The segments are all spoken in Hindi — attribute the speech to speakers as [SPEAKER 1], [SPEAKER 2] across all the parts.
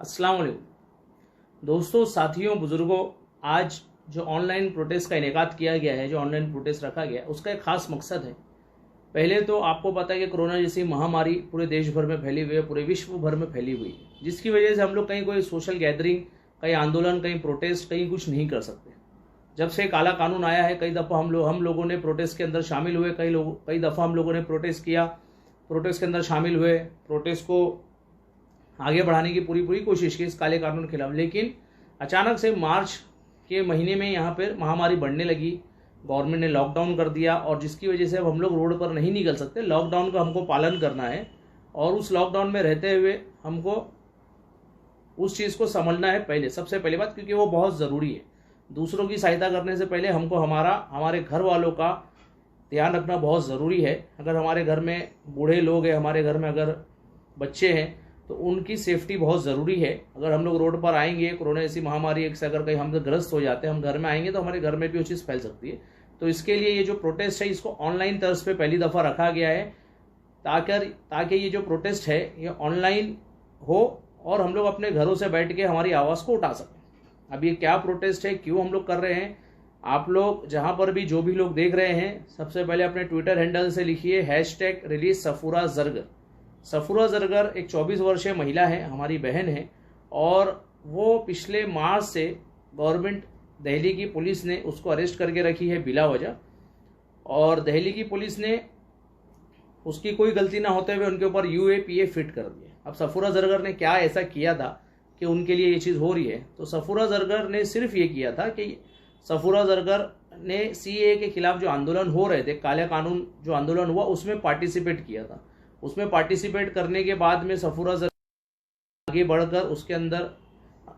[SPEAKER 1] अस्सलाम वालेकुम दोस्तों, साथियों, बुजुर्गों। आज जो ऑनलाइन प्रोटेस्ट का इनेकाद किया गया है, जो ऑनलाइन प्रोटेस्ट रखा गया है, उसका एक खास मकसद है। पहले तो आपको पता है कि कोरोना जैसी महामारी पूरे देश भर में फैली हुई है, पूरे विश्व भर में फैली हुई है, जिसकी वजह से हम लोग कहीं कोई सोशल गैदरिंग, कहीं आंदोलन, कहीं प्रोटेस्ट, कहीं कुछ नहीं कर सकते। जब से काला कानून आया है, कई दफ़ा हम लोगों ने प्रोटेस्ट के अंदर शामिल हुए, कई दफ़ा हम लोगों ने प्रोटेस्ट किया, प्रोटेस्ट के अंदर शामिल हुए, प्रोटेस्ट को आगे बढ़ाने की पूरी कोशिश की इस काले कानून के खिलाफ। लेकिन अचानक से मार्च के महीने में यहाँ पर महामारी बढ़ने लगी, गवर्नमेंट ने लॉकडाउन कर दिया, और जिसकी वजह से अब हम लोग रोड पर नहीं निकल सकते। लॉकडाउन का हमको पालन करना है, और उस लॉकडाउन में रहते हुए हमको उस चीज़ को समझना है सबसे पहले बात, क्योंकि वो बहुत ज़रूरी है। दूसरों की सहायता करने से पहले हमको हमारे घर वालों का ध्यान रखना बहुत ज़रूरी है। अगर हमारे घर में बूढ़े लोग हैं, हमारे घर में अगर बच्चे हैं, तो उनकी सेफ्टी बहुत ज़रूरी है। अगर हम लोग रोड पर आएंगे, कोरोना जैसी महामारी से अगर कहीं हम ग्रस्त हो जाते हैं, हम घर में आएंगे तो हमारे घर में भी वो चीज़ फैल सकती है। तो इसके लिए ये जो प्रोटेस्ट है, इसको ऑनलाइन तर्ज पे पहली दफ़ा रखा गया है, ताकि ये जो प्रोटेस्ट है ये ऑनलाइन हो और हम लोग अपने घरों से बैठ के हमारी आवाज़ को उठा सकें। अब ये क्या प्रोटेस्ट है, क्यों हम लोग कर रहे हैं, आप लोग जहाँ पर भी जो भी लोग देख रहे हैं, सबसे पहले अपने ट्विटर हैंडल से लिखिए #रिलीज सफूरा जरगर। सफूरा जरगर एक 24 वर्षीय महिला है, हमारी बहन है, और वो पिछले मार्च से गवर्नमेंट दिल्ली की पुलिस ने उसको अरेस्ट करके रखी है बिला वजह, और दिल्ली की पुलिस ने उसकी कोई गलती ना होते हुए उनके ऊपर UAPA फिट कर दिया। अब सफूरा जरगर ने क्या ऐसा किया था कि उनके लिए ये चीज़ हो रही है? तो सफूरा जरगर ने सिर्फ ये किया था कि सफूरा जरगर ने CAA के खिलाफ जो आंदोलन हो रहे थे, काले कानून जो आंदोलन हुआ, उसमें पार्टिसिपेट किया था। उसमें पार्टिसिपेट करने के बाद में सफूरा जरगर आगे बढ़कर उसके अंदर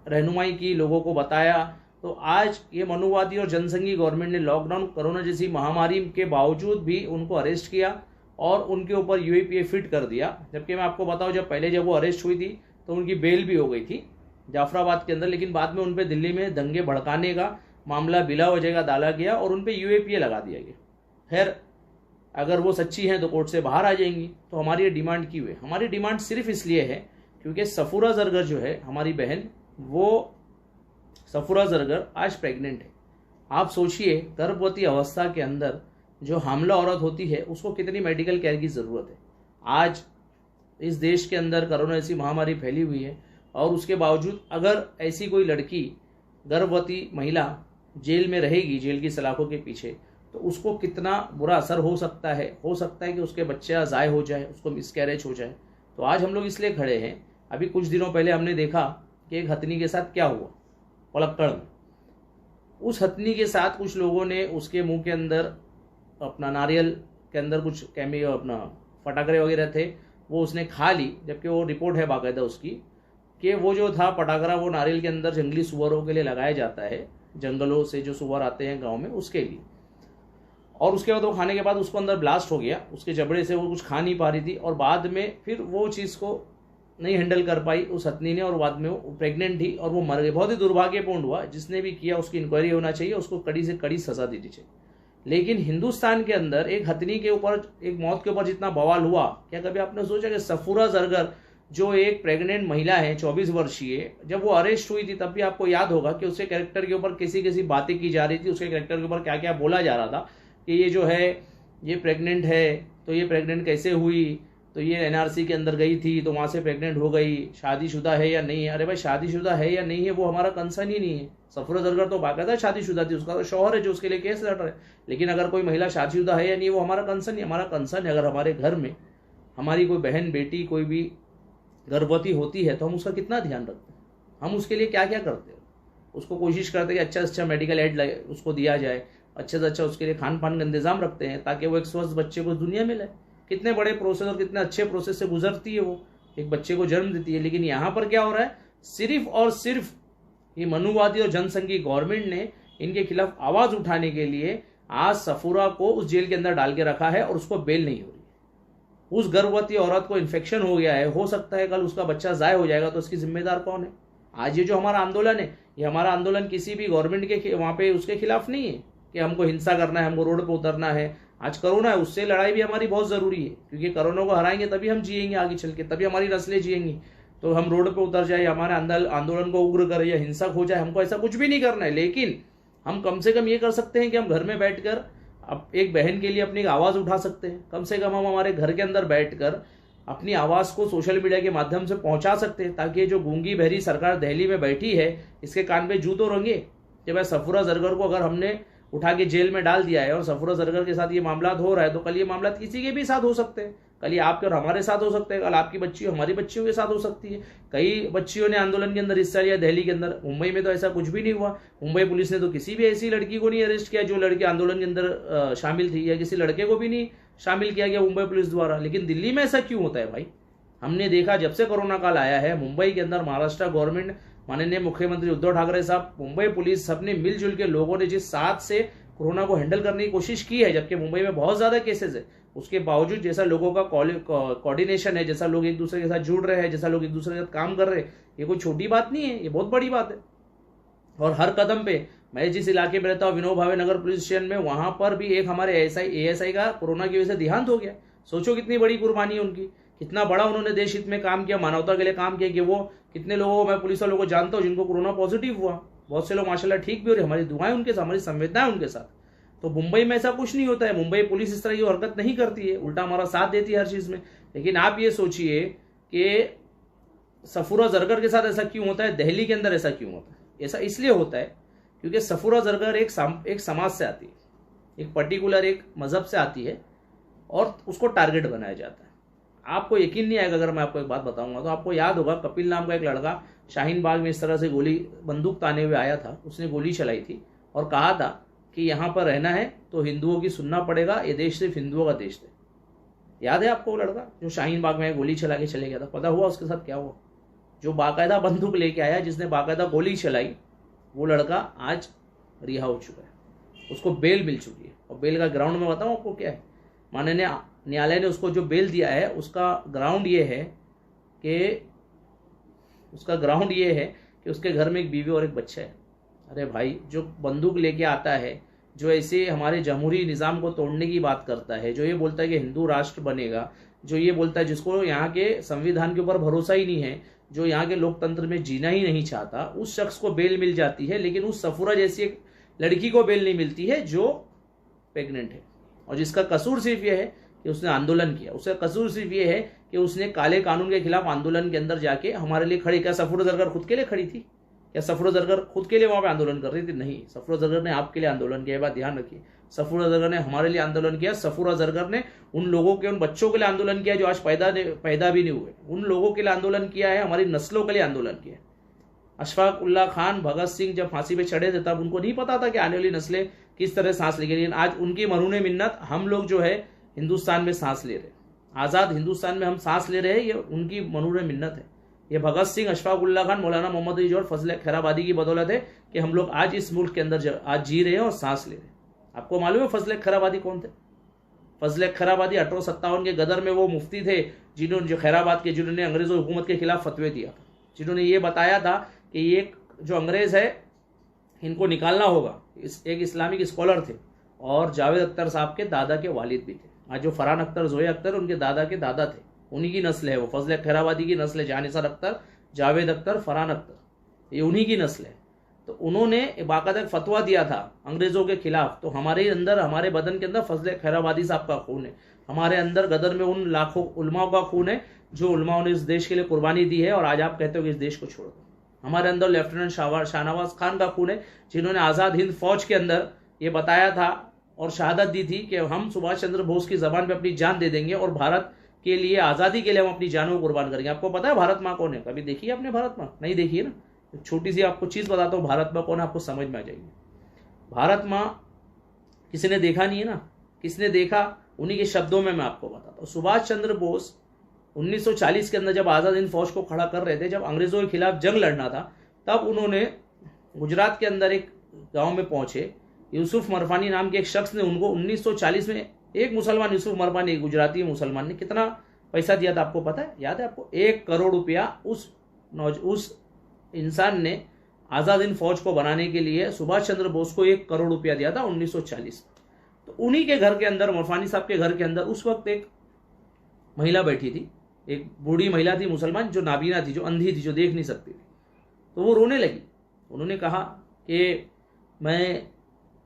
[SPEAKER 1] रहनुमाई की, लोगों को बताया। तो आज ये मनुवादी और जनसंघी गवर्नमेंट ने लॉकडाउन, कोरोना जैसी महामारी के बावजूद भी उनको अरेस्ट किया और उनके ऊपर UAPA फिट कर दिया। जबकि मैं आपको बताऊं, जब वो अरेस्ट हुई थी तो उनकी बेल भी हो गई थी जाफराबाद के अंदर, लेकिन बाद में उन पर दिल्ली में दंगे भड़काने का मामला बिला वजह का डाला गया और उन पर UAPA लगा दिया गया। खैर, अगर वो सच्ची हैं तो कोर्ट से बाहर आ जाएंगी। तो हमारी ये डिमांड क्यों है? हमारी डिमांड सिर्फ इसलिए है क्योंकि सफूरा जरगर जो है हमारी बहन, वो सफूरा जरगर आज प्रेग्नेंट है। आप सोचिए, गर्भवती अवस्था के अंदर जो हामला औरत होती है उसको कितनी मेडिकल केयर की ज़रूरत है। आज इस देश के अंदर कोरोना जैसी महामारी फैली हुई है, और उसके बावजूद अगर ऐसी कोई लड़की, गर्भवती महिला जेल में रहेगी, जेल की सलाखों के पीछे, तो उसको कितना बुरा असर हो सकता है कि उसके बच्चा ज़ाय हो जाए, उसको मिसकैरेज हो जाए। तो आज हम लोग इसलिए खड़े हैं। अभी कुछ दिनों पहले हमने देखा कि एक हथनी के साथ क्या हुआ पलक्कड़ में। उस हथनी के साथ कुछ लोगों ने उसके मुंह के अंदर अपना नारियल के अंदर कुछ अपना फटाकरे वगैरह थे, वो उसने खा ली। जबकि वो रिपोर्ट है बाकायदा उसकी कि वो जो था पटाखरा, वो नारियल के अंदर जंगली सुअरों के लिए लगाया जाता है, जंगलों से जो सुअर आते हैं गाँव में, उसके लिए। और उसके बाद वो खाने के बाद उसको अंदर ब्लास्ट हो गया, उसके जबड़े से वो कुछ खा नहीं पा रही थी, और बाद में फिर वो चीज़ को नहीं हैंडल कर पाई उस हथनी ने, और बाद में वो प्रेग्नेंट थी और वो मर गई। बहुत ही दुर्भाग्यपूर्ण हुआ। जिसने भी किया उसकी इंक्वायरी होना चाहिए, उसको कड़ी से कड़ी सजा देनी चाहिए। लेकिन हिंदुस्तान के अंदर एक हथनी के ऊपर, एक मौत के ऊपर जितना बवाल हुआ, क्या कभी आपने सोचा कि सफूरा जरगर जो एक प्रेग्नेंट महिला है, 24 वर्षीय, जब वो अरेस्ट हुई थी तब भी आपको याद होगा कि उसके कैरेक्टर के ऊपर कैसी बातें की जा रही थी, उसके कैरेक्टर के ऊपर क्या क्या बोला जा रहा था कि ये जो है ये प्रेग्नेंट है, तो ये प्रेग्नेंट कैसे हुई, तो ये NRC के अंदर गई थी तो वहाँ से प्रेग्नेंट हो गई, शादीशुदा है या नहीं है। अरे भाई, शादीशुदा है या नहीं है वो हमारा कंसर्न ही नहीं है। सफूरा जरगर तो बाकायदा शादीशुदा थी, उसका तो शौहर है जो उसके लिए केस लड़ रहा है। लेकिन अगर कोई महिला शादीशुदा है या नहीं, वो हमारा कंसर्न नहीं। हमारा कंसर्न है अगर हमारे घर में हमारी कोई बहन, बेटी, कोई भी गर्भवती होती है तो हम उसका कितना ध्यान रखते हैं, हम उसके लिए क्या क्या करते हैं। उसको कोशिश करते हैं कि अच्छा मेडिकल एड उसको दिया जाए, अच्छे से अच्छा उसके लिए खान पान का इंतजाम रखते हैं ताकि वो एक स्वस्थ बच्चे को दुनिया में लाए। कितने बड़े प्रोसेस और कितने अच्छे प्रोसेस से गुजरती है वो, एक बच्चे को जन्म देती है। लेकिन यहाँ पर क्या हो रहा है, सिर्फ और सिर्फ ये मनुवादी और जनसंघी गवर्नमेंट ने इनके खिलाफ आवाज़ उठाने के लिए आज सफूरा को उस जेल के अंदर डाल के रखा है, और उसको बेल नहीं हो रही है। उस गर्भवती औरत को इन्फेक्शन हो गया है, हो सकता है कल उसका बच्चा ज़ाय हो जाएगा, तो उसकी जिम्मेदार कौन है? आज ये जो हमारा आंदोलन है, ये हमारा आंदोलन किसी भी गवर्नमेंट के वहाँ पे उसके खिलाफ नहीं है कि हमको हिंसा करना है, हमको रोड पर उतरना है। आज कोरोना है, उससे लड़ाई भी हमारी बहुत ज़रूरी है, क्योंकि कोरोना को हराएंगे तभी हम जिएंगे आगे चल के, तभी हमारी नस्लें जिएंगी। तो हम रोड पे उतर जाए, हमारे आंदोलन को उग्र करे या हिंसक हो जाए, हमको ऐसा कुछ भी नहीं करना है। लेकिन हम कम से कम ये कर सकते हैं कि हम घर में बैठकर अब एक बहन के लिए अपनी एक आवाज़ उठा सकते हैं। कम से कम हम हमारे घर के अंदर बैठकर अपनी आवाज़ को सोशल मीडिया के माध्यम से पहुंचा सकते हैं, ताकि जो गूंगी बहरी सरकार दिल्ली में बैठी है इसके कान में जू तो रंगे कि भाई सफूरा जरगर को अगर हमने उठा के जेल में डाल दिया है और सफूरा जरगर के साथ ये मामला हो रहा है, तो कल ये मामला किसी के भी साथ हो सकते हैं। कल ये आपके और हमारे साथ हो सकते हैं, कल आपकी बच्ची हमारी बच्चियों के साथ हो सकती है। कई बच्चियों ने आंदोलन के अंदर हिस्सा लिया दिल्ली के अंदर। मुंबई में तो ऐसा कुछ भी नहीं हुआ। मुंबई पुलिस ने तो किसी भी ऐसी लड़की को नहीं अरेस्ट किया जो लड़की आंदोलन के अंदर शामिल थी, या किसी लड़के को भी नहीं शामिल किया गया मुंबई पुलिस द्वारा। लेकिन दिल्ली में ऐसा क्यों होता है भाई? हमने देखा जब से कोरोना काल आया है, मुंबई के अंदर महाराष्ट्र गवर्नमेंट, माननीय मुख्यमंत्री उद्धव ठाकरे साहब, मुंबई पुलिस, सबने मिलजुल के लोगों ने जिस साथ से कोरोना को हैंडल करने की कोशिश की है, जबकि मुंबई में बहुत ज्यादा केसेस है, उसके बावजूद जैसा लोगों का कोऑर्डिनेशन है, जैसा लोग एक दूसरे के साथ जुड़ रहे हैं, जैसा लोग एक दूसरे के साथ काम कर रहे हैं, ये कोई छोटी बात नहीं है, ये बहुत बड़ी बात है। और हर कदम पे, मैं जिस इलाके में रहता हूँ विनोद भावे नगर पुलिस स्टेशन में, वहां पर भी एक हमारे एएसआई का कोरोना की वजह से देहांत हो गया। सोचो कितनी बड़ी कुर्बानी है उनकी, कितना बड़ा उन्होंने देश हित में काम किया, मानवता के लिए काम किया। कि वो कितने लोगों को, मैं पुलिस वालों को जानता हूँ जिनको कोरोना पॉजिटिव हुआ, बहुत से लोग माशाल्लाह ठीक भी हो रहे। हमारी दुआएं उनके साथ, हमारी संवेदनाएं उनके साथ। तो मुंबई में ऐसा कुछ नहीं होता है, मुंबई पुलिस इस तरह की हरकत नहीं करती है, उल्टा हमारा साथ देती है हर चीज में। लेकिन आप ये सोचिए कि सफूरा जरगर के साथ ऐसा क्यों होता है, दिल्ली के अंदर ऐसा क्यों होता है? ऐसा इसलिए होता है क्योंकि सफूरा जरगर एक समाज से आती है, एक पर्टिकुलर एक मजहब से आती है, और उसको टारगेट बनाया जाता है। आपको यकीन नहीं आएगा अगर मैं आपको एक बात बताऊंगा। तो आपको याद होगा, कपिल नाम का एक लड़का शाहीन बाग में इस तरह से बंदूक ताने हुए आया था, उसने गोली चलाई थी और कहा था कि यहाँ पर रहना है तो हिंदुओं की सुनना पड़ेगा, ये देश सिर्फ हिंदुओं का देश है। याद है आपको वो लड़का जो शाहीन बाग में गोली चला के चले गया था? पता हुआ उसके साथ क्या हुआ? जो बाकायदा बंदूक लेके आया, जिसने बाकायदा गोली चलाई, वो लड़का आज रिहा हो चुका है, उसको बेल मिल चुकी है। और बेल का ग्राउंड में बताऊं आपको क्या है, माननीय न्यायालय ने उसको जो बेल दिया है उसका ग्राउंड ये है कि उसके घर में एक बीवी और एक बच्चा है। अरे भाई, जो बंदूक लेके आता है, जो ऐसे हमारे जमहूरी निज़ाम को तोड़ने की बात करता है, जो ये बोलता है कि हिंदू राष्ट्र बनेगा, जो ये बोलता है, जिसको यहाँ के संविधान के ऊपर भरोसा ही नहीं है, जो यहाँ के लोकतंत्र में जीना ही नहीं चाहता, उस शख्स को बेल मिल जाती है। लेकिन उस सफूरा जैसी एक लड़की को बेल नहीं मिलती है जो प्रेग्नेंट है, और जिसका कसूर सिर्फ यह है कि उसने आंदोलन किया। उसका कसूर सिर्फ ये है कि उसने काले कानून के खिलाफ आंदोलन के अंदर जाके हमारे लिए खड़ी। क्या सफूरा जरगर खुद के लिए खड़ी थी? क्या सफूरा जरगर खुद के लिए वहां पे आंदोलन कर रही थी? नहीं, सफूरा जरगर ने आपके लिए आंदोलन किया, बात ध्यान रखिए। सफूरा जरगर ने हमारे लिए आंदोलन किया। सफूरा जरगर ने उन लोगों के, उन बच्चों के लिए आंदोलन किया जो आज पैदा भी नहीं हुए, उन लोगों के लिए आंदोलन किया है, हमारी नस्लों के लिए आंदोलन किया है। अशफाक उल्लाह खान, भगत सिंह जब फांसी पे चढ़े थे तब उनको नहीं पता था कि आने वाली नस्लें किस तरह सांस लेंगी, लेकिन आज उनकी मरूने मिन्नत हम लोग जो है हिंदुस्तान में सांस ले रहे हैं, आजाद हिंदुस्तान में हम सांस ले रहे हैं, ये उनकी मरूने मिन्नत है। ये भगत सिंह, अशफाक उल्लाह खान, मौलाना मोहम्मद अली और फजल खैराबादी की बदौलत है कि हम लोग आज इस मुल्क के अंदर आज जी रहे हैं और सांस ले रहे हैं। आपको मालूम है फजल खैराबादी कौन थे? फजल खैराबादी 1857 के गदर में वो मुफ्ती थे जिन्होंने, जो खैराबाद के, जिन्होंने अंग्रेजों हुकूमत के खिलाफ फतवे दिया था, जिन्होंने ये बताया था कि ये जो अंग्रेज है इनको निकालना होगा। एक इस्लामिक स्कॉलर थे और जावेद अख्तर साहब के दादा के वालिद भी थे। आज जो फरहान अख्तर, जोया अख्तर, उनके दादा के दादा थे, उन्हीं की नस्ल है वो। फजल खैराबादी की नस्ल है, जानिसार अख्तर, जावेद अख्तर, फरहान अख्तर, ये उन्हीं की नस्ल है। तो उन्होंने बाकायदा फतवा दिया था अंग्रेजों के खिलाफ। तो हमारे अंदर, हमारे बदन के अंदर फजल खैराबादी साहब का खून है, हमारे अंदर गदर में उन लाखों उलमाओं का खून है जो उलमाओं ने इस देश के लिए कुर्बानी दी है, और आज आप कहते हो कि इस देश को छोड़ दो। हमारे अंदर लेफ्टिनेंट शाहनवाज खान का खून है, जिन्होंने आज़ाद हिंद फौज के अंदर ये बताया था और शहादत दी थी कि हम सुभाष चंद्र बोस की जबान पे अपनी जान दे देंगे और भारत के लिए, आज़ादी के लिए हम अपनी जानों को कुर्बान करेंगे। आपको पता है भारत माँ कौन है? कभी देखी है आपने भारत माँ? नहीं देखी है ना। छोटी सी आपको चीज़ बताता हूँ, भारत माँ कौन है, आपको समझ में आ जाएगी। भारत माँ किसी ने देखा नहीं है ना, किसने देखा? उन्हीं के शब्दों में मैं आपको बताता हूँ। सुभाष चंद्र बोस 1940 के अंदर जब आज़ाद हिंद फौज को खड़ा कर रहे थे, जब अंग्रेजों के खिलाफ जंग लड़ना था, तब उन्होंने गुजरात के अंदर एक गांव में पहुंचे। यूसुफ मरफानी नाम के एक शख्स ने उनको 1940 में, एक मुसलमान, यूसुफ मरफानी, गुजराती मुसलमान ने कितना पैसा दिया था आपको पता है? याद है आपको? 1 करोड़ रुपया उस इंसान ने आज़ाद हिंद फौज को बनाने के लिए सुभाष चंद्र बोस को 1 करोड़ रुपया दिया था 1940। तो उन्हीं के घर के अंदर, मरफानी साहब के घर के अंदर उस वक्त एक महिला बैठी थी एक बूढ़ी महिला थी मुसलमान, जो नाबीना थी, जो अंधी थी, जो देख नहीं सकती थी। तो वो रोने लगी। उन्होंने कहा कि मैं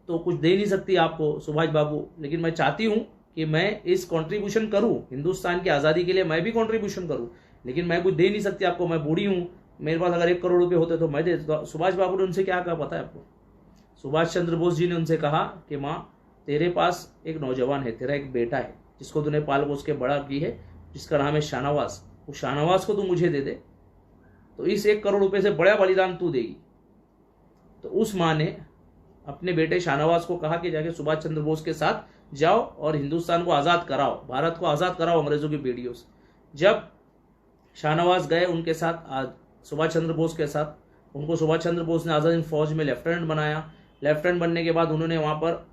[SPEAKER 1] तो कुछ दे नहीं सकती आपको सुभाष बाबू, लेकिन मैं चाहती हूँ कि मैं इस कंट्रीब्यूशन करूँ, हिंदुस्तान की आज़ादी के लिए मैं भी कंट्रीब्यूशन करूँ, लेकिन मैं कुछ दे नहीं सकती आपको, मैं बूढ़ी हूँ, मेरे पास अगर 1 करोड़ रुपए होते तो मैं दे देता। सुभाष बाबू ने उनसे क्या कहा पता है आपको? सुभाष चंद्र बोस जी ने उनसे कहा कि माँ, तेरे पास एक नौजवान है, तेरा एक बेटा है, जिसको तूने पाल पोस के बड़ा की है, जिसका नाम है शाहनवाज, उस शाहनवाज को तू मुझे दे दे, तो इस 1 करोड़ रुपए से बड़ा बलिदान तू देगी। तो उस माँ ने अपने बेटे शाहनवाज को कहा कि जाके सुभाष चंद्र बोस के साथ जाओ और हिंदुस्तान को आज़ाद कराओ, भारत को आज़ाद कराओ अंग्रेजों की बेड़ियों से। जब शाहनवाज गए उनके साथ, सुभाष चंद्र बोस के साथ, उनको सुभाष चंद्र बोस ने आज़ाद हिंद फौज में लेफ्टिनेंट बनाया। लेफ्टिनेंट बनने के बाद उन्होंने वहाँ पर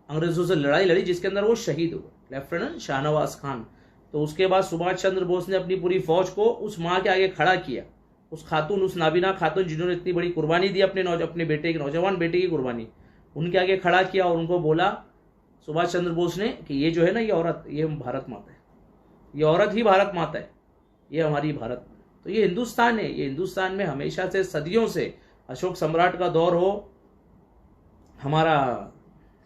[SPEAKER 1] अंग्रेजों से लड़ाई लड़ी, जिसके अंदर वो शहीद हुए, लेफ्टिनेंट शाहनवाज खान। तो उसके बाद सुभाष चंद्र बोस ने अपनी पूरी फौज को उस माँ के आगे खड़ा किया, उस खातून, उस नाबीना खातून जिन्होंने इतनी बड़ी कुर्बानी दी, अपने बेटे की, नौजवान बेटे की कुर्बानी, उनके आगे खड़ा किया और उनको बोला सुभाष चंद्र बोस ने कि ये जो है ना, ये औरत, ये भारत माता है, ये औरत ही भारत माता है, ये हमारी भारत। तो ये हिंदुस्तान है, ये हिंदुस्तान में हमेशा से, सदियों से, अशोक सम्राट का दौर हो, हमारा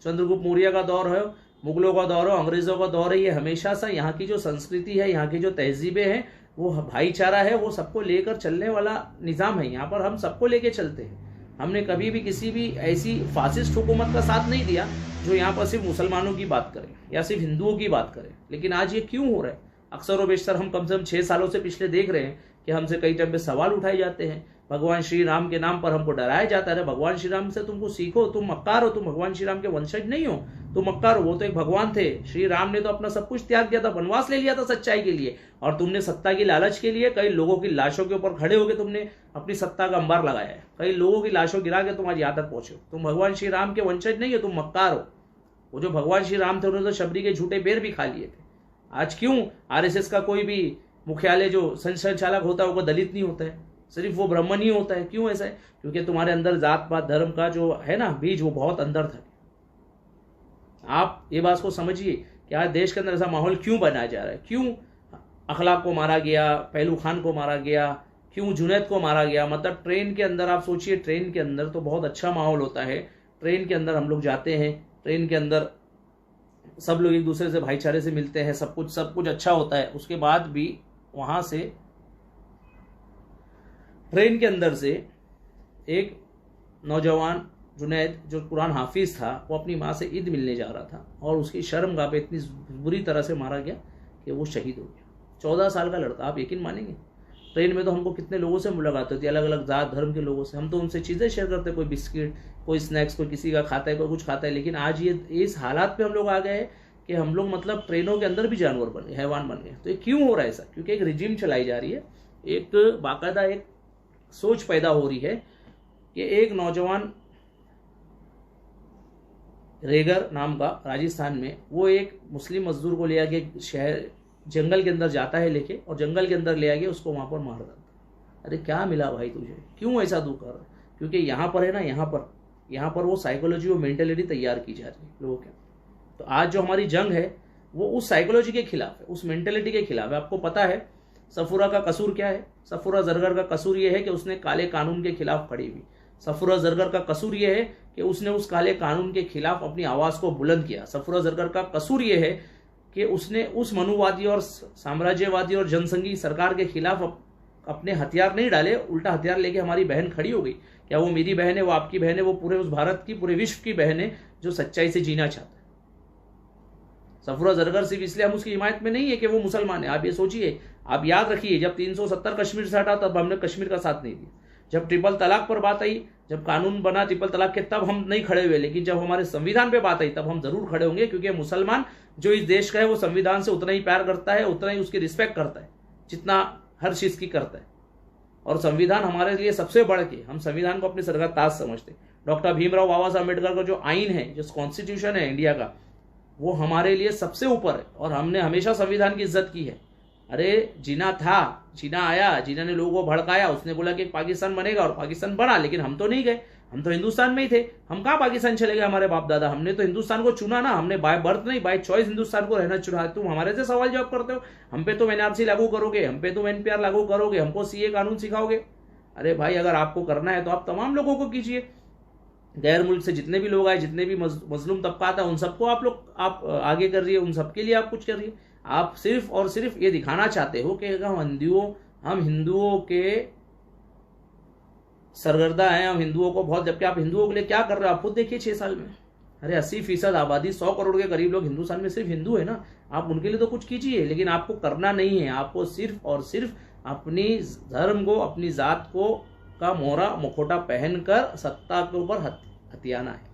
[SPEAKER 1] चंद्रगुप्त मौर्य का दौर है, मुगलों का दौर हो, अंग्रेजों का दौर है, ये हमेशा से यहाँ की जो संस्कृति है, यहाँ की जो तहजीबें हैं, वो भाईचारा है, वो सबको लेकर चलने वाला निज़ाम है। यहाँ पर हम सबको लेके चलते हैं। हमने कभी भी किसी भी ऐसी फासिस्ट हुकूमत का साथ नहीं दिया जो यहाँ पर सिर्फ मुसलमानों की बात करे या सिर्फ हिंदुओं की बात करे। लेकिन आज ये क्यों हो रहा है? अक्सर व बेशतर हम कम से कम 6 सालों से पिछले देख रहे हैं कि हमसे कई टाइम पे सवाल उठाए जाते हैं, भगवान श्री राम के नाम पर हमको डराया जाता है। भगवान श्री राम से तुमको सीखो, तुम मक्कार हो, तुम भगवान श्री राम के वंशज नहीं हो, तुम मक्कार हो। वो तो एक भगवान थे, श्री राम ने तो अपना सब कुछ त्याग दिया था, वनवास ले लिया था सच्चाई के लिए, और तुमने सत्ता की लालच के लिए कई लोगों की लाशों के ऊपर खड़े होकर तुमने अपनी सत्ता का अंबार लगाया है, कई लोगों की लाशों गिरा के तुम आज यहाँ तक पहुंचे हो। तुम भगवान श्री राम के वंशज नहीं हो, तुम मक्कार हो। वो जो भगवान श्री राम थे उन्होंने तो शबरी के झूठे पैर भी खा लिए थे। आज क्यों आरएसएस का कोई भी मुख्यालय जो संचालक होता है वो दलित नहीं होता है, सिर्फ वो ब्राह्मण ही होता है? क्यों ऐसा है? क्योंकि तुम्हारे अंदर जात पात धर्म का जो है ना बीज, वो बहुत अंदर था। आप ये बात को समझिए कि आज देश के अंदर ऐसा माहौल क्यों बनाया जा रहा है? क्यों अखलाक को मारा गया, पहलू खान को मारा गया, क्यों जुनैद को मारा गया? मतलब ट्रेन के अंदर आप सोचिए, ट्रेन के अंदर तो बहुत अच्छा माहौल होता है, ट्रेन के अंदर हम लोग जाते हैं, ट्रेन के अंदर सब लोग एक दूसरे से भाईचारे से मिलते हैं, सब कुछ अच्छा होता है। उसके बाद भी वहां से ट्रेन के अंदर से एक नौजवान जुनैद जो कुरान हाफिज था, वो अपनी माँ से ईद मिलने जा रहा था और उसकी शर्मगाह पे इतनी बुरी तरह से मारा गया कि वो शहीद हो गया। 14 साल का लड़का, आप यकीन मानेंगे? ट्रेन में तो हमको कितने लोगों से मुलाकात होती है, अलग अलग जात धर्म के लोगों से, हम तो उनसे चीज़ें शेयर करते हैं, कोई बिस्किट, कोई स्नैक्स, कोई किसी का खाता है, कोई कुछ खाता है। लेकिन आज ये इस हालात पे हम लोग आ गए हैं कि हम लोग मतलब ट्रेनों के अंदर भी जानवर बन गए, हैवान बन गए। तो ये क्यों हो रहा है ऐसा? क्योंकि एक रिजिम चलाई जा रही है, एक बाकायदा एक सोच पैदा हो रही है कि एक नौजवान रेगर नाम का राजस्थान में, वो एक मुस्लिम मजदूर को ले आके शहर जंगल के अंदर जाता है लेके, और जंगल के अंदर ले आके उसको वहां पर मार देता। अरे क्या मिला भाई तुझे? क्यों ऐसा तू कर रहा है? क्योंकि यहाँ पर है ना, यहाँ पर वो साइकोलॉजी, वो मेंटेलिटी तैयार की जा रही है लोगों के। तो आज जो हमारी जंग है वो उस साइकोलॉजी के खिलाफ है, उस मेंटेलिटी के खिलाफ है। आपको पता है सफूरा का कसूर क्या है? सफूरा जरगर का कसूर ये है कि उसने काले कानून के खिलाफ खड़ी हुई। सफूरा जरगर का कसूर ये है कि उसने उस काले कानून के खिलाफ अपनी आवाज को बुलंद किया। सफूरा जरगर का कसूर ये है कि उसने उस मनुवादी और साम्राज्यवादी और जनसंघी सरकार के खिलाफ अपने हथियार नहीं डाले, उल्टा हथियार लेके हमारी बहन खड़ी हो गई। क्या वो मेरी बहन है, वो आपकी बहन है, वो पूरे उस भारत की, पूरे विश्व की बहन है जो सच्चाई से जीना चाहता है। सफूरा जरगर सिर्फ इसलिए हम उसकी हिमायत में नहीं है कि वो मुसलमान है। आप ये सोचिए, आप याद रखिए, जब 370 कश्मीर से हटा तब हमने कश्मीर का साथ नहीं दिया। जब ट्रिपल तलाक पर बात आई, जब कानून बना ट्रिपल तलाक के, तब हम नहीं खड़े हुए। लेकिन जब हमारे संविधान पे बात आई तब हम जरूर खड़े होंगे, क्योंकि मुसलमान जो इस देश का है वो संविधान से उतना ही प्यार करता है, उतना ही उसकी रिस्पेक्ट करता है जितना हर चीज की करता है। और संविधान हमारे लिए सबसे बढ़ के, हम संविधान को अपने सर का ताज समझते हैं। डॉक्टर भीमराव बाबा साहब अम्बेडकर का जो आइन है, जो कॉन्स्टिट्यूशन है इंडिया का, वो हमारे लिए सबसे ऊपर है और हमने हमेशा संविधान की इज्जत की है। अरे जिना था, जिना आया, जिना ने लोगों को भड़काया, उसने बोला कि पाकिस्तान बनेगा और पाकिस्तान बना, लेकिन हम तो नहीं गए। हम तो हिंदुस्तान में ही थे, हम कहाँ पाकिस्तान चले गए? हमारे बाप दादा, हमने तो हिंदुस्तान को चुना ना, हमने बाय बर्थ नहीं बाय चॉइस हिंदुस्तान को रहना चुना। तुम हमारे से सवाल जवाब करते हो, हम पे तुम एनआरसी लागू करोगे, हम पे तुम एनपीआर लागू करोगे, हमको सीए कानून सिखाओगे। अरे भाई, अगर आपको करना है तो आप तमाम लोगों को कीजिए। गैर मुल्क से जितने भी लोग आए, जितने भी मजलूम तबका था, उन सबको आप आगे कर रही है, उन सबके लिए आप कुछ कर रही है। आप सिर्फ और सिर्फ ये दिखाना चाहते हो कि हम हिंदुओं के सरगर्दा हैं, हम हिंदुओं को बहुत, जबकि आप हिंदुओं के लिए क्या कर रहे हो? आप खुद देखिए 6 साल में, अरे 80% आबादी, 100 करोड़ के करीब लोग हिंदुस्तान में सिर्फ हिंदू है ना। आप उनके लिए तो कुछ कीजिए, लेकिन आपको करना नहीं है। आपको सिर्फ और सिर्फ अपनी धर्म को, अपनी जात को का मोहरा मुखोटा पहनकर सत्ता के ऊपर हथियाना है।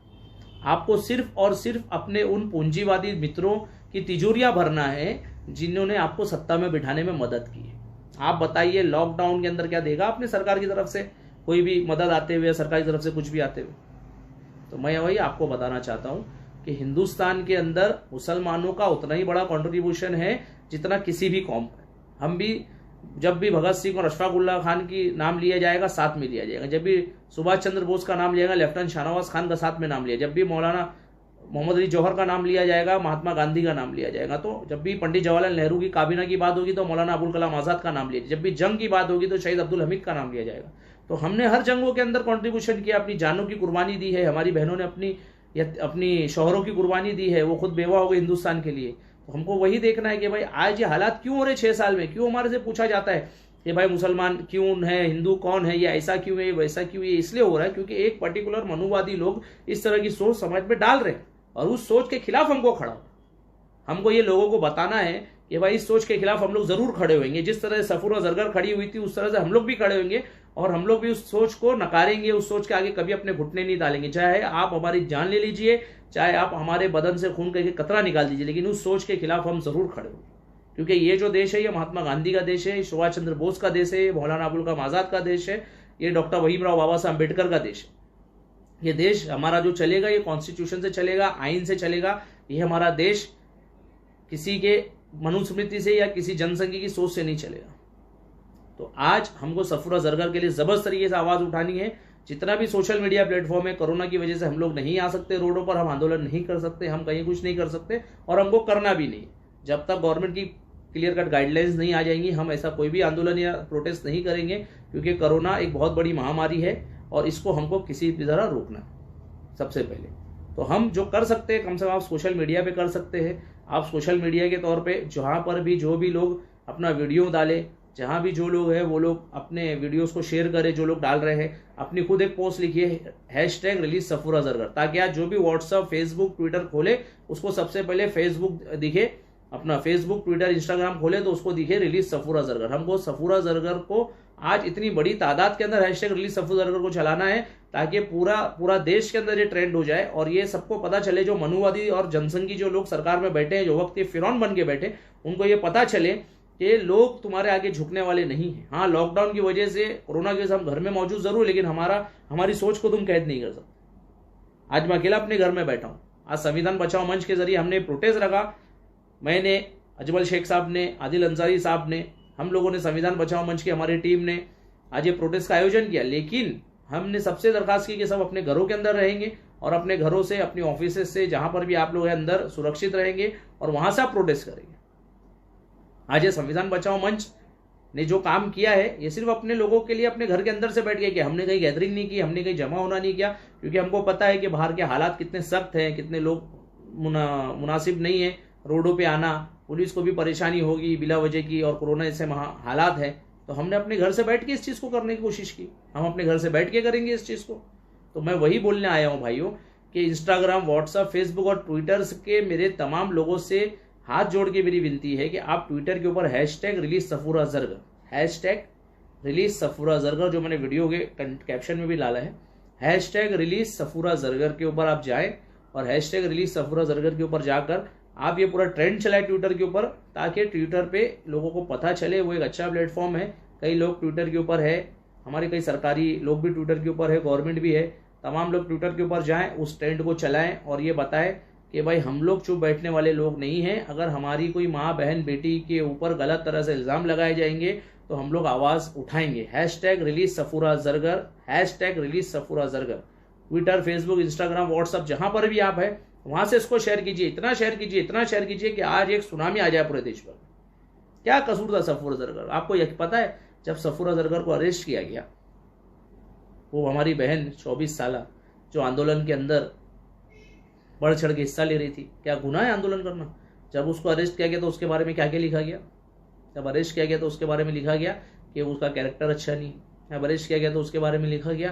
[SPEAKER 1] आपको सिर्फ और सिर्फ अपने उन पूंजीवादी मित्रों की तिजोरियां भरना है जिन्होंने आपको सत्ता में बिठाने में मदद की है। आप बताइए, लॉकडाउन के अंदर क्या देगा आपने सरकार की तरफ से? कोई भी मदद आते हुए, सरकार की तरफ से कुछ भी आते हुए? तो मैं वही आपको बताना चाहता हूं कि हिंदुस्तान के अंदर मुसलमानों का उतना ही बड़ा कंट्रीब्यूशन है जितना किसी भी कौम का। हम भी, जब भी भगत सिंह और अशफाक उल्लाह खान की नाम लिया जाएगा, साथ में लिया जाएगा। जब भी सुभाष चंद्र बोस का नाम लिया जाएगा, लेफ्टिनेंट शाहनवाज खान का साथ में नाम लिया। जब भी मौलाना मोहम्मद अली जौहर का नाम लिया जाएगा, महात्मा गांधी का नाम लिया जाएगा। तो जब भी पंडित जवाहरलाल नेहरू की काबीना की बात होगी तो मौलाना अबुल कलाम आजाद का नाम लिया। जब भी जंग की बात होगी तो शहीद अब्दुल हमीद का नाम लिया जाएगा। तो हमने हर जंगों के अंदर कंट्रीब्यूशन किया, अपनी जानों की कुर्बानी दी है। हमारी बहनों ने अपनी शौहरों की कुर्बानी दी है, वो खुद बेवा हो गए हिंदुस्तान के लिए। तो हमको वही देखना है कि भाई आज ये हालात क्यों हो रहे 6 साल में? क्यों हमारे से पूछा जाता है कि भाई मुसलमान क्यों है, हिंदू कौन है, या ऐसा क्यों है, वैसा क्यों है? इसलिए हो रहा है क्योंकि एक पर्टिकुलर मनुवादी लोग इस तरह की सोच समाज में डाल रहे हैं और उस सोच के खिलाफ हमको खड़ा हो। हमको ये लोगों को बताना है कि भाई इस सोच के खिलाफ हम लोग जरूर खड़े होंगे। जिस तरह से सफूरा जरगर खड़ी हुई थी उस तरह से हम लोग भी खड़े होंगे और हम लोग भी उस सोच को नकारेंगे, उस सोच के आगे कभी अपने घुटने नहीं डालेंगे। चाहे आप हमारी जान ले लीजिए, चाहे आप हमारे बदन से खून का कतरा निकाल दीजिए, लेकिन उस सोच के खिलाफ हम जरूर खड़े होंगे। क्योंकि ये जो देश है, ये महात्मा गांधी का देश है, सुभाष चंद्र बोस का देश है, मौलाना अबुल कलाम आजाद का देश है, ये डॉक्टर भीमराव बाबा साहब अम्बेडकर का देश है। ये देश हमारा जो चलेगा, ये कॉन्स्टिट्यूशन से चलेगा, आइन से चलेगा। ये हमारा देश किसी के मनुस्मृति से या किसी जनसंघ की सोच से नहीं चलेगा। तो आज हमको सफूरा जरगर के लिए जबरदस्त तरीके से आवाज उठानी है। जितना भी सोशल मीडिया प्लेटफॉर्म है, कोरोना की वजह से हम लोग नहीं आ सकते रोडों पर, हम आंदोलन नहीं कर सकते, हम कहीं कुछ नहीं कर सकते और हमको करना भी नहीं। जब तक गवर्नमेंट की क्लियर कट गाइडलाइंस नहीं आ जाएंगी, हम ऐसा कोई भी आंदोलन या प्रोटेस्ट नहीं करेंगे। क्योंकि कोरोना एक बहुत बड़ी महामारी है और इसको हमको किसी भी तरह रोकना सबसे पहले। तो हम जो कर सकते हैं, कम से कम आप सोशल मीडिया पे कर सकते हैं। आप सोशल मीडिया के तौर पे जहाँ पर भी जो भी लोग अपना वीडियो डाले, जहाँ भी जो लोग हैं वो लोग अपने वीडियोस को शेयर करें, जो लोग डाल रहे हैं अपनी खुद एक पोस्ट लिखिए #रिलीज सफूरा जरगर, ताकि आज जो भी व्हाट्सअप, फेसबुक, ट्विटर खोले उसको सबसे पहले फेसबुक दिखे, अपना फेसबुक, ट्विटर, इंस्टाग्राम खोले तो उसको दिखे रिलीज सफूरा जरगर। हमको सफूरा जरगर को आज इतनी बड़ी तादाद के अंदर #रिलीज सफूरा जरगर को चलाना है ताकि पूरा देश के अंदर ये ट्रेंड हो जाए और ये सबको पता चले, जो मनुवादी और जनसंघी जो लोग सरकार में बैठे हैं, जो वक्त ये फिरौन बन के बैठे, उनको ये पता चले कि लोग तुम्हारे आगे झुकने वाले नहीं है। हाँ, लॉकडाउन की वजह से, कोरोना की वजह से हम घर में मौजूद जरूर, लेकिन हमारी सोच को तुम कैद नहीं कर सकते। आज मैं अकेला अपने घर में बैठा हूं। आज संविधान बचाओ मंच के जरिए हमने प्रोटेस्ट रखा, मैंने, अजमल शेख साहब ने, आदिल अंसारी साहब ने, हम लोगों ने, संविधान बचाओ मंच की हमारी टीम ने आज ये प्रोटेस्ट का आयोजन किया। लेकिन हमने सबसे दरखास्त की कि सब अपने घरों के अंदर रहेंगे और अपने घरों से, अपनी ऑफिस से, जहां पर भी आप लोग हैं अंदर सुरक्षित रहेंगे और वहां से आप प्रोटेस्ट करेंगे। आज ये संविधान बचाओ मंच ने जो काम किया है, ये सिर्फ अपने लोगों के लिए अपने घर के अंदर से बैठ के किया। हमने कहीं गैदरिंग नहीं की, हमने कहीं जमा होना नहीं किया, क्योंकि हमको पता है कि बाहर के हालात कितने सख्त हैं, कितने लोग मुनासिब नहीं है रोडों पे आना, पुलिस को भी परेशानी होगी बिला वजह की, और कोरोना जैसे हालात है। तो हमने अपने घर से बैठ के इस चीज को करने की कोशिश की। हम अपने घर से बैठ के करेंगे इस चीज को। तो मैं वही बोलने आया हूं भाइयों कि इंस्टाग्राम, व्हाट्सएप, फेसबुक और ट्विटर के मेरे तमाम लोगों से हाथ जोड़ के मेरी विनती है कि आप ट्विटर के ऊपर #रिलीज सफूरा जरगर, #रिलीज सफूरा जरगर, जो मैंने वीडियो के कैप्शन में भी डाला है, #रिलीज सफूरा जरगर के ऊपर आप जाएं और #रिलीज सफूरा जरगर के ऊपर जाकर आप ये पूरा ट्रेंड चलाए ट्विटर के ऊपर, ताकि ट्विटर पे लोगों को पता चले वो एक अच्छा प्लेटफॉर्म है। कई लोग ट्विटर के ऊपर है, हमारे कई सरकारी लोग भी ट्विटर के ऊपर है, गवर्नमेंट भी है, तमाम लोग ट्विटर के ऊपर जाएं, उस ट्रेंड को चलाएं और ये बताएं कि भाई हम लोग चुप बैठने वाले लोग नहीं हैं। अगर हमारी कोई माँ, बहन, बेटी के ऊपर गलत तरह से इल्जाम लगाए जाएंगे तो हम लोग आवाज उठाएंगे। #Release Safoora Zargar, #release Safoora Zargar. Twitter, Facebook, Instagram, WhatsApp, जहां पर भी आप है वहां से इसको शेयर कीजिए, इतना शेयर कीजिए, इतना शेयर कीजिए कि आज एक सुनामी आ जाए पूरे देश पर। क्या कसूर था सफूर जरगर? आपको यह पता है जब सफूर जरगर को अरेस्ट किया गया, वो हमारी बहन 24 साल जो आंदोलन के अंदर बढ़ चढ़ के हिस्सा ले रही थी, क्या गुनाह है आंदोलन करना? जब उसको अरेस्ट किया गया तो उसके बारे में क्या क्या लिखा गया? जब अरेस्ट किया गया तो उसके बारे में लिखा गया कि उसका कैरेक्टर अच्छा नहीं। जब अरेस्ट किया गया तो उसके बारे में लिखा गया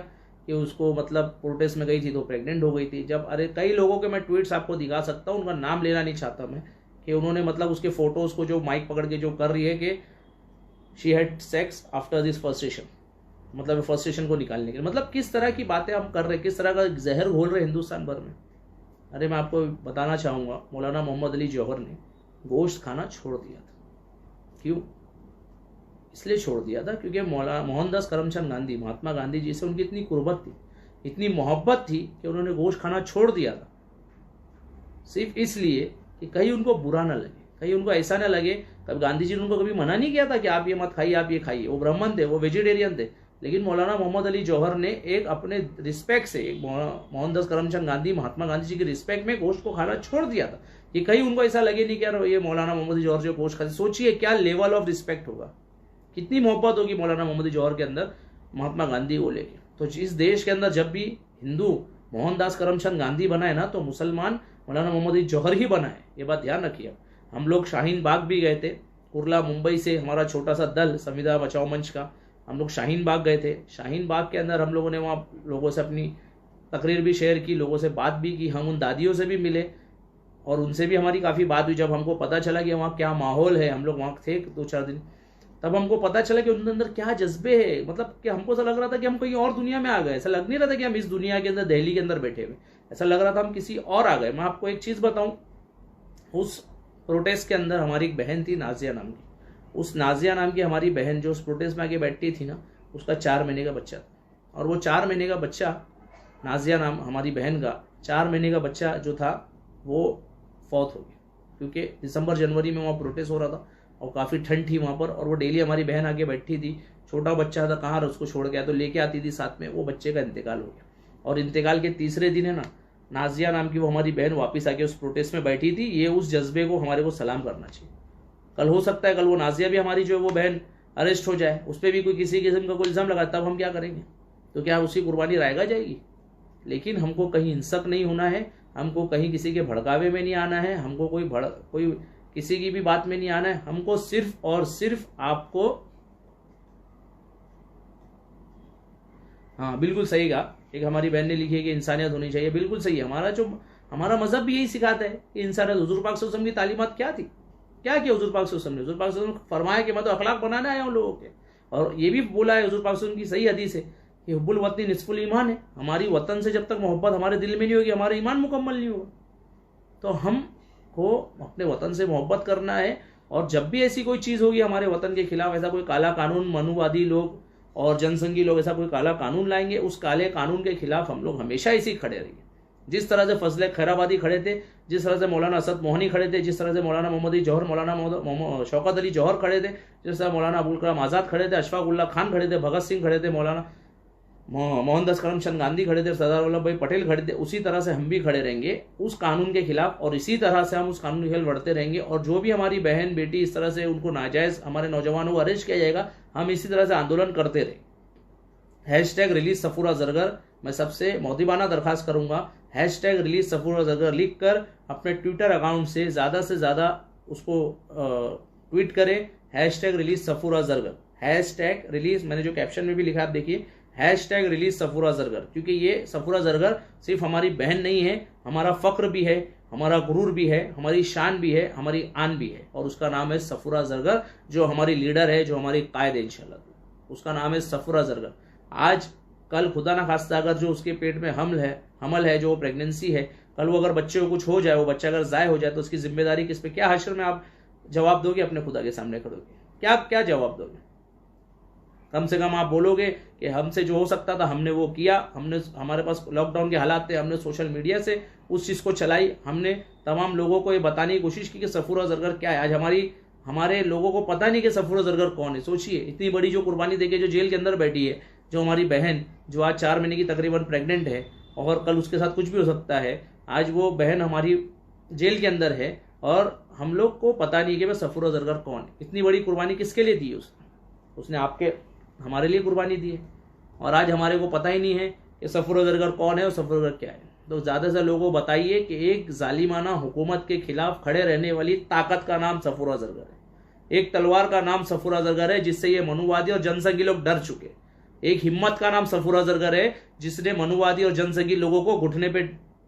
[SPEAKER 1] कि उसको मतलब प्रोटेस्ट में गई थी तो प्रेग्नेंट हो गई थी। जब अरे कई लोगों के मैं ट्वीट्स आपको दिखा सकता हूँ, उनका नाम लेना नहीं चाहता मैं, कि उन्होंने मतलब उसके फोटोज को जो माइक पकड़ के जो कर रही है कि she had sex after this frustration, मतलब फ्रस्ट्रेशन को निकालने के लिए। मतलब किस तरह की बातें हम कर रहे हैं, किस तरह का जहर घोल रहे हिंदुस्तान भर में। अरे मैं आपको बताना चाहूँगा, मौलाना मोहम्मद अली जौहर ने गोश्त खाना छोड़ दिया था। क्यों? इसलिए छोड़ दिया था क्योंकि मौलाना मोहनदास करमचंद गांधी, महात्मा गांधी जी से उनकी इतनी कुर्बत थी, इतनी मोहब्बत थी कि उन्होंने गोश्त खाना छोड़ दिया था, सिर्फ इसलिए कि कहीं उनको बुरा ना लगे, कहीं उनको ऐसा ना लगे। कभी गांधी जी ने उनको कभी मना नहीं किया था कि आप ये मत खाइए, आप ये खाइए। वो ब्राह्मण थे, वो वेजिटेरियन थे, लेकिन मौलाना मोहम्मद अली जौहर ने एक अपने रिस्पेक्ट से, एक मोहनदास करमचंद गांधी, महात्मा गांधी जी की रिस्पेक्ट में गोश्त को खाना छोड़ दिया था कि कहीं उनको ऐसा लगे नहीं कि यार ये मौलाना मोहम्मद अली जौहर जो गोश्त खाते। सोचिए क्या लेवल ऑफ रिस्पेक्ट होगा, कितनी मोहब्बत होगी मौलाना मोहम्मद अली जौहर के अंदर महात्मा गांधी को लेके। तो इस देश के अंदर जब भी हिंदू मोहनदास करमचंद गांधी बनाए ना, तो मुसलमान मौलाना मोहम्मद अली जौहर ही बनाए, ये बात ध्यान रखिए। हम लोग शाहीन बाग भी गए थे, कुर्ला मुंबई से हमारा छोटा सा दल संविधान बचाओ मंच का, हम लोग शाहीन बाग गए थे। शाहीन बाग के अंदर हम लोगों ने वहाँ लोगों से अपनी तकरीर भी शेयर की, लोगों से बात भी की, हम उन दादियों से भी मिले और उनसे भी हमारी काफ़ी बात हुई। जब हमको पता चला कि वहाँ क्या माहौल है, हम लोग वहाँ थे 2-4 दिन, तब हमको पता चला कि उनके अंदर क्या जज्बे है। मतलब कि हमको ऐसा लग रहा था कि हम कहीं और दुनिया में आ गए, ऐसा लग नहीं रहा था कि हम इस दुनिया के अंदर दिल्ली के अंदर बैठे हुए, ऐसा लग रहा था हम किसी और आ गए। मैं आपको एक चीज़ बताऊं, उस प्रोटेस्ट के अंदर हमारी एक बहन थी नाजिया नाम की। उस नाजिया नाम की हमारी बहन जो उस प्रोटेस्ट में आके बैठती थी ना, उसका 4 महीने का बच्चा था, और वो 4 महीने का बच्चा, नाजिया नाम हमारी बहन का 4 महीने का बच्चा जो था वो फौत हो गया, क्योंकि दिसंबर जनवरी में वहाँ प्रोटेस्ट हो रहा था और काफ़ी ठंड थी वहाँ पर, और वो डेली हमारी बहन आगे बैठी थी। छोटा बच्चा था, कहाँ उसको छोड़ गया तो लेके आती थी साथ में। वो बच्चे का इंतकाल हो गया, और इंतकाल के तीसरे दिन है ना, नाजिया नाम की वो हमारी बहन वापस आके उस प्रोटेस्ट में बैठी थी। ये उस जज्बे को हमारे को सलाम करना चाहिए। कल हो सकता है कल वो नाजिया भी हमारी जो है वो बहन अरेस्ट हो जाए, उस पर भी कोई किसी किस्म का कोई इल्ज़ाम लगा, तब हम क्या करेंगे? तो क्या उसकी कुर्बानी रायगा जाएगी? लेकिन हमको कहीं हिंसक नहीं होना है, हमको कहीं किसी के भड़कावे में नहीं आना है, हमको कोई किसी की भी बात में नहीं आना है। हमको सिर्फ और सिर्फ आपको, हाँ बिल्कुल सही कहा, एक हमारी बहन ने लिखी है कि इंसानियत होनी चाहिए, बिल्कुल सही है। हमारा मजहब भी यही सिखाता है कि इंसानियत। हुजूर पाक सल्लल्लाहु अलैहि वसल्लम की तालीमात क्या थी, क्या किया हुजूर पाक सल्लल्लाहु अलैहि वसल्लम ने? हुजूर पाक सल्लल्लाहु अलैहि वसल्लम फरमाया कि मैं तो अखलाक बनाने आया हूँ लोगों के, और ये भी बोला है हुजूर पाक सल्लल्लाहु अलैहि वसल्लम की सही हदीस है कि हुब्बुल वतनी निस्फुल ईमान है। हमारी वतन से जब तक मोहब्बत हमारे दिल में नहीं होगी, हमारा ईमान मुकम्मल नहीं होगा। तो हमको अपने वतन से मोहब्बत करना है, और जब भी ऐसी कोई चीज़ होगी हमारे वतन के खिलाफ, ऐसा कोई काला कानून, मनुवादी लोग और जनसंघी लोग ऐसा कोई काला कानून लाएंगे, उस काले कानून के खिलाफ हम लोग हमेशा इसी खड़े रहेंगे। जिस तरह से फजले खैराबादी खड़े थे, जिस तरह से मौलाना असद मोहनी खड़े थे, जिस तरह से मौलाना मोहम्मद अली जौहर, मौलाना शौकत अली जौहर खड़े थे, जिस तरह मौलाना अबुल कलाम आज़ाद खड़े थे, अशफाक उल्लाह खान खड़े थे, भगत सिंह खड़े थे, मौलाना मोहनदास करमचंद गांधी खड़े थे, सरदार वल्लभ भाई पटेल खड़े थे, उसी तरह से हम भी खड़े रहेंगे उस कानून के खिलाफ, और इसी तरह से हम उस कानून के खिलाफ लड़ते रहेंगे। और जो भी हमारी बहन बेटी इस तरह से उनको नाजायज़ हमारे नौजवानों को अरेस्ट किया जाएगा, हम इसी तरह से आंदोलन करते रहेंगे। हैशटैग रिलीज सफूरा जरगर, मैं सबसे मौदिबाना दरखास्त करूंगा, हैशटैग रिलीज सफूरा जरगर लिख कर अपने ट्विटर अकाउंट से ज़्यादा उसको ट्वीट करें, hashtag release Safoora Zargar, hashtag release, मैंने जो कैप्शन में भी लिखा आप देखिए, हैशटैग रिलीज सफूरा जरगर, क्योंकि ये सफूरा जरगर सिर्फ हमारी बहन नहीं है, हमारा फक्र भी है, हमारा गुरूर भी है, हमारी शान भी है, हमारी आन भी है, और उसका नाम है सफूरा जरगर, जो हमारी लीडर है, जो हमारी कायद है इंशाल्लाह, उसका नाम है सफूरा जरगर। आज कल खुदा ना खास्ता अगर जो उसके पेट में हमल है जो प्रेगनेंसी है, कल वो अगर बच्चे को कुछ हो जाए, वो बच्चा अगर ज़ाय हो जाए, तो उसकी जिम्मेदारी किस पे? क्या हश्र में आप जवाब दोगे? अपने खुदा के सामने खड़े होगे क्या जवाब दोगे? कम से कम आप बोलोगे कि हमसे जो हो सकता था हमने वो किया, हमारे पास लॉकडाउन के हालात थे, हमने सोशल मीडिया से उस चीज़ को चलाई, हमने तमाम लोगों को ये बताने की कोशिश की कि सफूरा जरगर क्या है। आज हमारे लोगों को पता नहीं कि सफूरा जरगर कौन है। सोचिए, इतनी बड़ी जो कुर्बानी देके जो जेल के अंदर बैठी है, जो हमारी बहन जो आज 4 महीने की तकरीबन प्रेग्नेंट है, और कल उसके साथ कुछ भी हो सकता है। आज वो बहन हमारी जेल के अंदर है और हम लोग को पता नहीं कि वह सफूरा जरगर कौन है। इतनी बड़ी कुर्बानी किसके लिए दी उसने आपके हमारे लिए कुर्बानी दी है, और आज हमारे को पता ही नहीं है कि सफूरा जरगर कौन है और सफूरा जरगर क्या है। तो ज़्यादा से लोगों को बताइए कि एक जालिमाना हुकूमत के खिलाफ खड़े रहने वाली ताकत का नाम सफूरा जरगर है। एक तलवार का नाम सफूरा जरगर है जिससे ये मनुवादी और जनसंघी लोग डर चुके। एक हिम्मत का नाम सफूरा जरगर है जिसने मनुवादी और जनसंघी लोगों को घुटने पे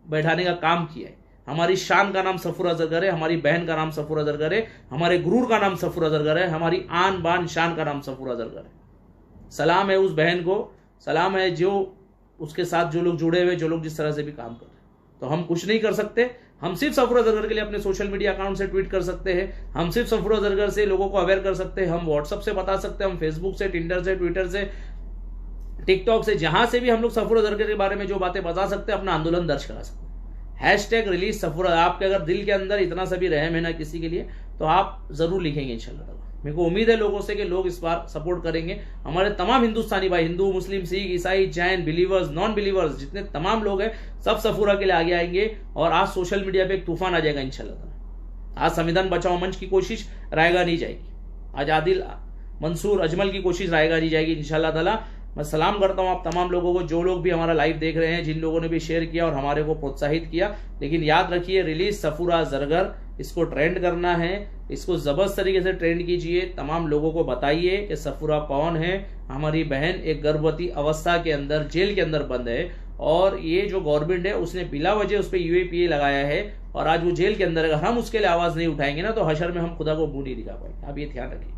[SPEAKER 1] बैठाने का काम किया है। हमारी शान का नाम सफूरा जरगर है, हमारी बहन का नाम सफूरा जरगर है, हमारे गुरूर का नाम सफूरा जरगर है, हमारी आन बान शान का नाम सफूरा जरगर है। सलाम है उस बहन को, सलाम है जो उसके साथ जो लोग जुड़े हुए, जो लोग जिस तरह से भी काम कर रहे हैं। तो हम कुछ नहीं कर सकते, हम सिर्फ सफूरा जरगर के लिए अपने सोशल मीडिया अकाउंट से ट्वीट कर सकते हैं, हम सिर्फ सफूरा जरगर से लोगों को अवेयर कर सकते हैं, हम व्हाट्सएप से बता सकते हैं, हम फेसबुक से, टिंडर से, ट्विटर से, टिकटॉक से, जहां से भी हम लोग सफूरा जरगर के बारे में जो बातें बता सकते हैं अपना आंदोलन दर्ज करा सकते हैं। Hashtag release Safura. आपके अगर दिल के अंदर इतना सा भी रहम है ना किसी के लिए, तो आप जरूर लिखेंगे इंशाल्लाह ताला। मेरे को उम्मीद है लोगों से कि लोग इस बार सपोर्ट करेंगे। हमारे तमाम हिंदुस्तानी भाई, हिंदू, मुस्लिम, सिख, ईसाई, जैन, बिलीवर्स, नॉन बिलीवर्स, जितने तमाम लोग हैं सब सफूरा के लिए आगे आएंगे और आज सोशल मीडिया पे एक तूफान आ जाएगा इंशाल्लाह ताला। आज संविधान बचाओ मंच की कोशिश रायगा नहीं जाएगी, आज आदिल मंसूर अजमल की कोशिश रायगा नहीं जाएगी इंशाल्लाह ताला। मैं सलाम करता हूं आप तमाम लोगों को, जो लोग भी हमारा लाइव देख रहे हैं, जिन लोगों ने भी शेयर किया और हमारे को प्रोत्साहित किया। लेकिन याद रखिए, रिलीज सफूरा जरगर, इसको ट्रेंड करना है, इसको जबरदस्त तरीके से ट्रेंड कीजिए। तमाम लोगों को बताइए कि सफूरा कौन है। हमारी बहन एक गर्भवती अवस्था के अंदर जेल के अंदर बंद है और ये जो गवर्नमेंट है उसने बिला वजह उस पर UAPA लगाया है और आज वो जेल के अंदर है। अगर हम उसके लिए आवाज नहीं उठाएंगे ना तो हशर में हम खुदा को मुंह नहीं दिखा पाएंगे। आप ये ध्यान रखिए।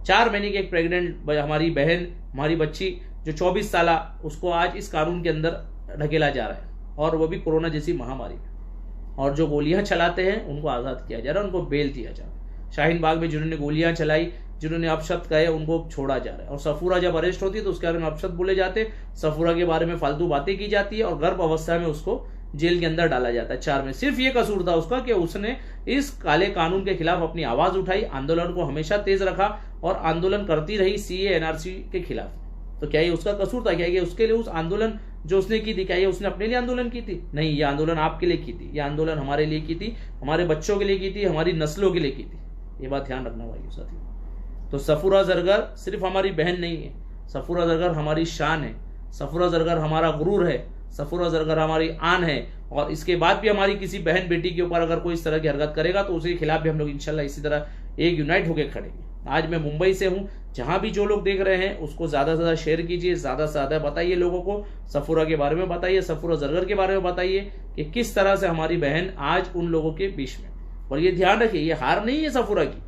[SPEAKER 1] 4 महीने की एक प्रेग्नेंट हमारी बहन, हमारी बच्ची जो 24 साल, उसको आज इस कानून के अंदर ढकेला जा रहा है और वो भी कोरोना जैसी महामारी में। और जो गोलियां चलाते हैं उनको आजाद किया जा रहा है, उनको बेल दिया जा रहा है। शाहीन बाग में जिन्होंने गोलियां चलाई, जिन्होंने अपशब्द कहे, उनको छोड़ा जा रहा है। और सफूरा जब अरेस्ट होती है तो उसके बारे में अपशब्द बोले जाते, सफूरा के बारे में फालतू बातें की जाती है और गर्भ अवस्था में उसको जेल के अंदर डाला जाता है 4 में। सिर्फ ये कसूर था उसका कि उसने इस काले कानून के खिलाफ अपनी आवाज उठाई, आंदोलन को हमेशा तेज रखा और आंदोलन करती रही CA NRC के खिलाफ। तो क्या ये उसका कसूर था? क्या ये उसके लिए उस आंदोलन जो उसने की थी, क्या ये उसने अपने लिए आंदोलन की थी? नहीं, ये आंदोलन आपके लिए की थी, ये आंदोलन हमारे लिए की थी, हमारे बच्चों के लिए की थी, हमारी नस्लों के लिए की थी। ये बात ध्यान रखना भाइयों साथियों। तो सफूरा जरगर सिर्फ हमारी बहन नहीं है, सफूरा जरगर हमारी शान है, सफूरा जरगर हमारा गुरूर है, सफूरा जरगर हमारी आन है। और इसके बाद भी हमारी किसी बहन बेटी के ऊपर अगर कोई इस तरह की हरकत करेगा तो उसके खिलाफ भी हम लोग इंशाल्लाह इसी तरह एक यूनाइट होकर खड़ेंगे। आज मैं मुंबई से हूं, जहां भी जो लोग देख रहे हैं उसको ज्यादा से ज्यादा शेयर कीजिए, ज्यादा से ज्यादा बताइए लोगों को, सफूरा के बारे में बताइए, सफूरा जरगर के बारे में बताइए कि किस तरह से हमारी बहन आज उन लोगों के बीच में। और ये ध्यान रखिए, ये हार नहीं है सफूरा की।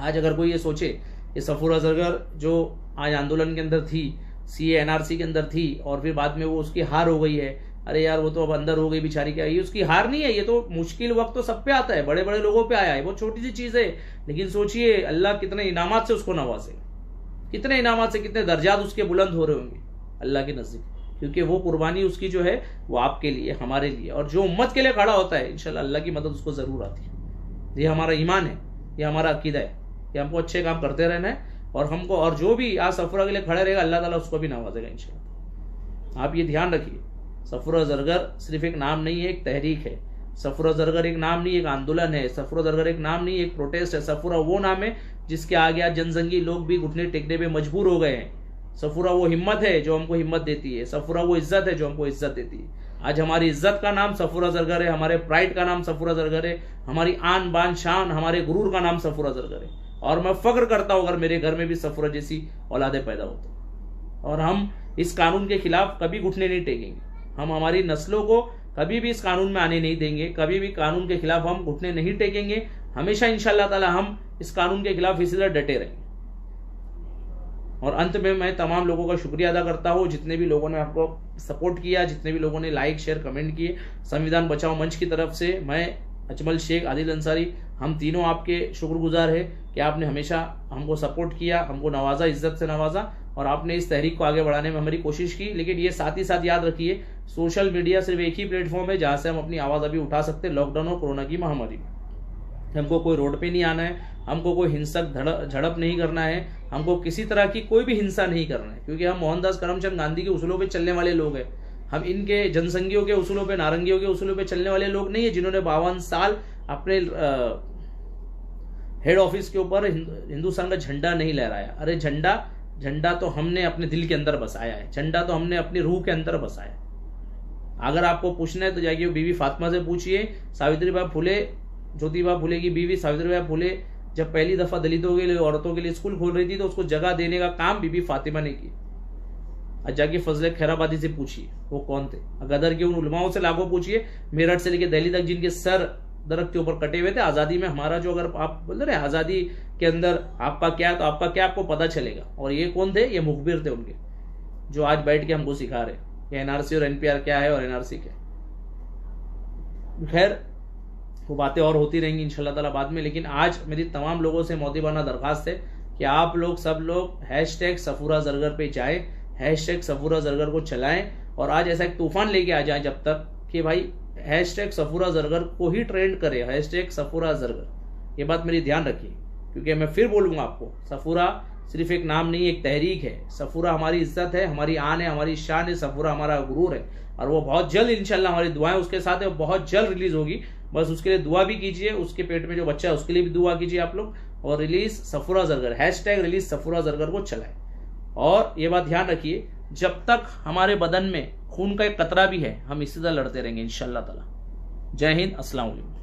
[SPEAKER 1] आज अगर कोई ये सोचे कि सफूरा जरगर जो आज आंदोलन के अंदर थी, CA NRC के अंदर थी और फिर बाद में वो उसकी हार हो गई है, अरे यार वो तो अब अंदर हो गई बेचारी, क्या ये उसकी हार नहीं है। ये तो मुश्किल वक्त तो सब पे आता है, बड़े बड़े लोगों पे आया है, वो छोटी सी चीज है। लेकिन सोचिए अल्लाह कितने इनामात से उसको नवाजे, कितने इनामात से, कितने दर्जात उसके बुलंद हो रहे होंगे अल्लाह के नजदीक, क्योंकि वो कुर्बानी उसकी जो है वो आपके लिए, हमारे लिए, और जो उम्मत के लिए खड़ा होता है इंशाल्लाह अल्लाह की मदद उसको जरूर आती है। ये हमारा ईमान है, ये हमारा अकीदा है कि हमको अच्छे काम करते रहना है और हमको, और जो भी आज सफूरा के लिए खड़े रहेगा अल्लाह ताला उसको भी नवाजेगा इंशाल्लाह। आप ये ध्यान रखिए, सफूरा जरगर सिर्फ एक नाम नहीं है, एक तहरीक है। सफूरा जरगर एक नाम नहीं, एक आंदोलन है। सफूरा जरगर एक नाम नहीं, एक प्रोटेस्ट है। सफूरा वो नाम है जिसके आगे आज जनसंघी लोग भी घुटने टेकने पे मजबूर हो गए हैं। सफूरा वो हिम्मत है जो हमको हिम्मत देती है, सफूरा वो इज्जत है जो हमको इज्जत देती है। आज हमारी इज्जत का नाम सफूरा जरगर है, हमारे प्राइड का नाम सफूरा जरगर है, हमारी आन बान शान, हमारे गुरूर का नाम सफूरा जरगर है। और मैं फख्र करता हूं अगर मेरे घर में भी सफूरा जैसी औलादे पैदा होती। और हम इस कानून के खिलाफ कभी घुटने नहीं टेकेंगे, हम हमारी नस्लों को कभी भी इस कानून में आने नहीं देंगे, कभी भी कानून के खिलाफ हम घुटने नहीं टेकेंगे। हमेशा इंशाअल्लाह ताला हम इस कानून के खिलाफ इसी तरह डटे रहेंगे। और अंत में मैं तमाम लोगों का शुक्रिया अदा करता हूँ, जितने भी लोगों ने आपको सपोर्ट किया, जितने भी लोगों ने लाइक शेयर कमेंट किए। संविधान बचाओ मंच की तरफ से मैं, अजमल शेख, आदिल अंसारी, हम तीनों आपके शुक्रगुजार है कि आपने हमेशा हमको सपोर्ट किया, हमको नवाजा, इज्जत से नवाजा और आपने इस तहरीक को आगे बढ़ाने में हमारी कोशिश की। लेकिन ये साथ ही साथ याद रखिए, सोशल मीडिया सिर्फ एक ही प्लेटफॉर्म है जहां से हम अपनी आवाज़ अभी उठा सकते हैं लॉकडाउन और कोरोना की महामारी में। हमको कोई रोड पे नहीं आना है, हमको कोई हिंसक झड़प नहीं करना है, हमको किसी तरह की कोई भी हिंसा नहीं करना है, क्योंकि हम मोहनदास करमचंद गांधी के उसूलों पे चलने वाले लोग हैं। हम इनके जनसंघियों के उसूलों पे, नारंगियों के उसूलों पे चलने वाले लोग नहीं है जिन्होंने 52 साल अपने हेड ऑफिस के ऊपर हिंदुस्तान का झंडा नहीं लहराया। अरे झंडा तो हमने अपने दिल के अंदर बसाया है, झंडा तो हमने अपनी रूह के अंदर बसाया है। अगर आपको पूछना है तो जाइए बीवी फातिमा से पूछिए। सावित्रीबाई फुले, ज्योतिबा फुले की बीवी सावित्रीबाई फुले जब पहली दफा दलितों के लिए, औरतों के लिए स्कूल खोल रही थी तो उसको जगह देने का काम बीबी फातिमा ने किया। आज जाके फजले खैराबादी से पूछिए वो कौन थे। गदर के उन उलमाओं से लागू पूछिए, मेरठ से लेकर दिल्ली तक जिनके सर दरख्त के ऊपर कटे हुए थे। आजादी में हमारा जो, अगर आप बोल रहे आजादी के अंदर आपका क्या, तो आपका क्या आपको पता चलेगा। और ये कौन थे? ये मुखबिर थे उनके, जो आज बैठ के हमको सिखा रहे कि एनआरसी और एनपीआर क्या है और एनआरसी क्या है। खैर वो बातें और होती रहेंगी इंशाल्लाह ताला बाद में। लेकिन आज मेरी तमाम लोगों से मोदीबाना दरखास्त है कि आप लोग सब लोग #सफूरा जरगर पे जाएं, #सफूरा जरगर को चलाएं और आज ऐसा एक तूफान लेके आ जाए जब तक कि भाई #सफूरा जरगर को ही ट्रेंड करे, #सफूरा जरगर। ये बात मेरी ध्यान रखिए, क्योंकि मैं फिर बोलूंगा आपको, सफूरा सिर्फ एक नाम नहीं, एक तहरीक है। सफूरा हमारी इज्जत है, हमारी आन है, हमारी शान है। सफूरा हमारा गुरूर है और वो बहुत जल्द इंशाल्लाह, हमारी दुआएं उसके साथ है, बहुत जल्द रिलीज होगी। बस उसके लिए दुआ भी कीजिए, उसके पेट में जो बच्चा है उसके लिए भी दुआ कीजिए आप लोग। और रिलीज सफूरा जरगर, #रिलीज सफूरा जरगर को चलाएं। और ये बात ध्यान रखिए, जब तक हमारे बदन में खून का एक कतरा भी है हम इसी तरह लड़ते रहेंगे इंशाल्लाह ताला। जय हिंद, अस्सलाम वालेकुम।